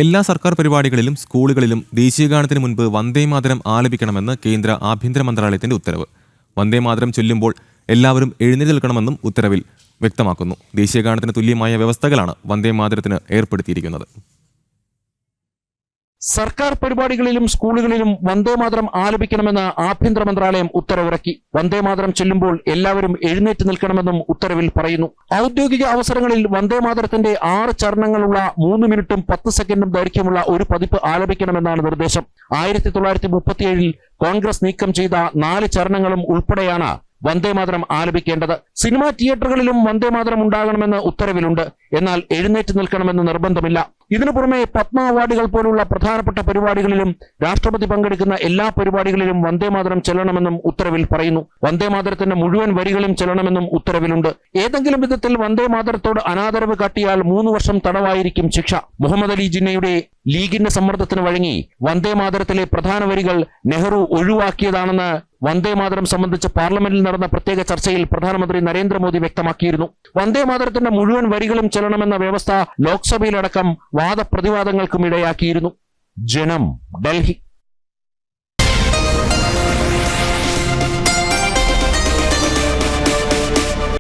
എല്ലാ സർക്കാർ പരിപാടികളിലും സ്കൂളുകളിലും ദേശീയഗാനത്തിന് മുൻപ് വന്ദേമാതരം ആലപിക്കണമെന്ന് കേന്ദ്ര ആഭ്യന്തര മന്ത്രാലയത്തിന്റെ ഉത്തരവ്. വന്ദേമാതരം ചൊല്ലുമ്പോൾ എല്ലാവരും എഴുന്നേറ്റ് നിൽക്കണമെന്നും ഉത്തരവിൽ വ്യക്തമാക്കുന്നു. ദേശീയഗാനത്തിന് തുല്യമായ വ്യവസ്ഥകളാണ് വന്ദേമാതരത്തിന് ഏർപ്പെടുത്തിയിരിക്കുന്നത്. സർക്കാർ പരിപാടികളിലും സ്കൂളുകളിലും വന്ദേമാതരം ആലപിക്കണമെന്ന് ആഭ്യന്തര മന്ത്രാലയം ഉത്തരവിറക്കി. വന്ദേമാതരം ചൊല്ലുമ്പോൾ എല്ലാവരും എഴുന്നേറ്റ് നിൽക്കണമെന്നും ഉത്തരവിൽ പറയുന്നു. ഔദ്യോഗിക അവസരങ്ങളിൽ വന്ദേമാതരത്തിന്റെ 6 ചരണങ്ങളുള്ള 3 മിനിറ്റും 10 സെക്കൻഡും ദൈർഘ്യമുള്ള ഒരു പതിപ്പ് ആലപിക്കണമെന്നാണ് നിർദ്ദേശം. 1937 കോൺഗ്രസ് നീക്കം ചെയ്ത 4 ചരണങ്ങളും ഉൾപ്പെടെയാണ് വന്ദേമാതരം ആലപിക്കേണ്ടത്. സിനിമാ തിയേറ്ററുകളിലും വന്ദേമാതരം ഉണ്ടാകണമെന്ന് ഉത്തരവിലുണ്ട്. എന്നാൽ എഴുന്നേറ്റ് നിൽക്കണമെന്ന് നിർബന്ധമില്ല. ഇതിനു പുറമെ പത്മ അവാർഡുകൾ പോലുള്ള പ്രധാനപ്പെട്ട പരിപാടികളിലും രാഷ്ട്രപതി പങ്കെടുക്കുന്ന എല്ലാ പരിപാടികളിലും വന്ദേമാതരം ചെല്ലണമെന്നും ഉത്തരവിൽ പറയുന്നു. വന്ദേമാതരത്തിന്റെ മുഴുവൻ വരികളും ചെല്ലണമെന്നും ഉത്തരവിലുണ്ട്. ഏതെങ്കിലും വിധത്തിൽ വന്ദേമാതരത്തോട് അനാദരവ് കാട്ടിയാൽ 3 വർഷം തടവായിരിക്കും ശിക്ഷ. മുഹമ്മദ് അലി ജിന്നയുടെ ലീഗിന്റെ സമ്മർദ്ദത്തിന് വഴങ്ങി വന്ദേമാതരത്തിലെ പ്രധാന വരികൾ നെഹ്റു ഒഴിവാക്കിയതാണെന്ന് വന്ദേമാതരം സംബന്ധിച്ച് പാർലമെന്റിൽ നടന്ന പ്രത്യേക ചർച്ചയിൽ പ്രധാനമന്ത്രി നരേന്ദ്രമോദി വ്യക്തമാക്കിയിരുന്നു. വന്ദേമാതരത്തിന്റെ മുഴുവൻ വരികളും ചെല്ലണമെന്ന വ്യവസ്ഥ ലോക്സഭയിലടക്കം വാദപ്രതിവാദങ്ങൾക്കും ഇടയാക്കിയിരുന്നു. ജനം, ഡൽഹി.